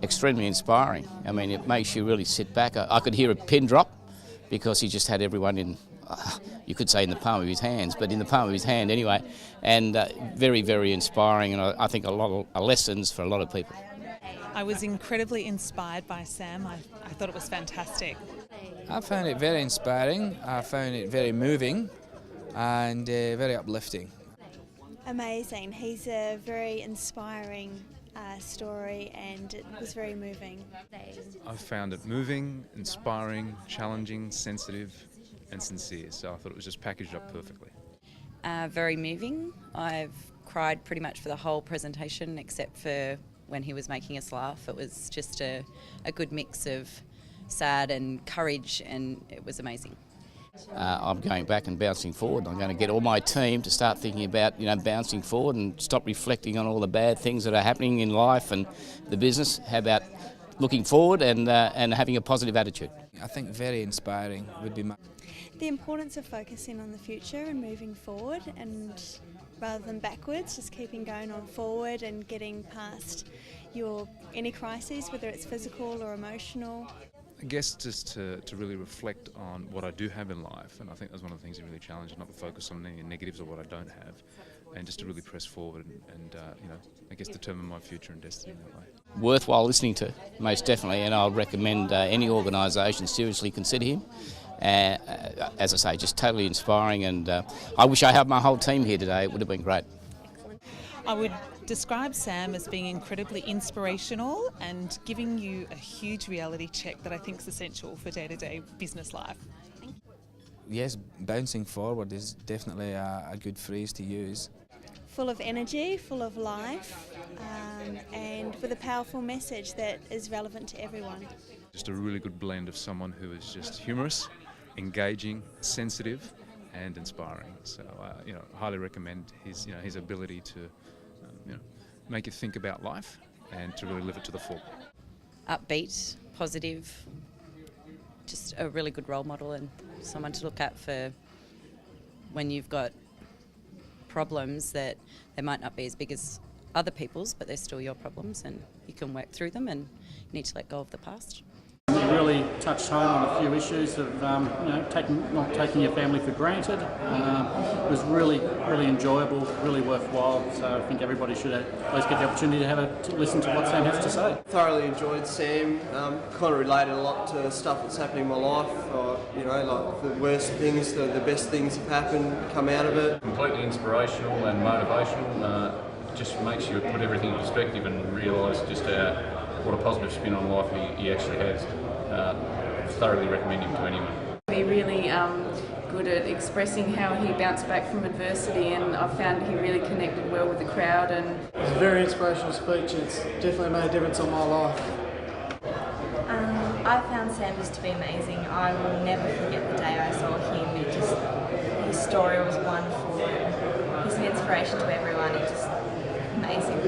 extremely inspiring. I mean, it makes you really sit back. I could hear a pin drop because he just had everyone in, you could say in the palm of his hands, but in the palm of his hand anyway, and very, very inspiring, and I think a lot of lessons for a lot of people. I was incredibly inspired by Sam. I thought it was fantastic. I found it very inspiring, I found it very moving and very uplifting. Amazing. He's a very inspiring story and it was very moving. I found it moving, inspiring, challenging, sensitive and sincere, so I thought it was just packaged up perfectly. Very moving. I've cried pretty much for the whole presentation except for when he was making us laugh. It was just a good mix of sad and courage, and it was amazing. I'm going back and bouncing forward. I'm going to get all my team to start thinking about, bouncing forward and stop reflecting on all the bad things that are happening in life and the business. How about looking forward and having a positive attitude? I think very inspiring would be the importance of focusing on the future and moving forward, and rather than backwards, just keeping going on forward and getting past any crises, whether it's physical or emotional. I guess just to really reflect on what I do have in life, and I think that's one of the things that really challenged, not to focus on any negatives or what I don't have, and just to really press forward and I guess determine my future and destiny in that way. Worthwhile listening to, most definitely, and I'll recommend any organisation seriously consider him. As I say, just totally inspiring, and I wish I had my whole team here today. It would have been great. I would describe Sam as being incredibly inspirational and giving you a huge reality check that I think is essential for day-to-day business life. Yes, bouncing forward is definitely a good phrase to use. Full of energy, full of life, and with a powerful message that is relevant to everyone. Just a really good blend of someone who is just humorous, engaging, sensitive and inspiring. So I highly recommend his ability to make you think about life and to really live it to the full. Upbeat, positive, just a really good role model and someone to look at for when you've got problems that they might not be as big as other people's, but they're still your problems and you can work through them, and you need to let go of the past. You really touched home on a few issues of not taking your family for granted. It was really enjoyable, really worthwhile. So I think everybody should at least get the opportunity to listen to what Sam has to say. Thoroughly enjoyed Sam. Kind of related a lot to stuff that's happening in my life. Like the worst things, the best things have happened, come out of it. Completely inspirational and motivational. Just makes you put everything in perspective and realise just what a positive spin on life he actually has. Thoroughly recommend him to anyone. He's really good at expressing how he bounced back from adversity, and I found he really connected well with the crowd. And it was a very inspirational speech. It's definitely made a difference on my life. I found Sam just to be amazing. I will never forget the day I saw him. His story was wonderful. He's an inspiration to everyone. It's just amazing.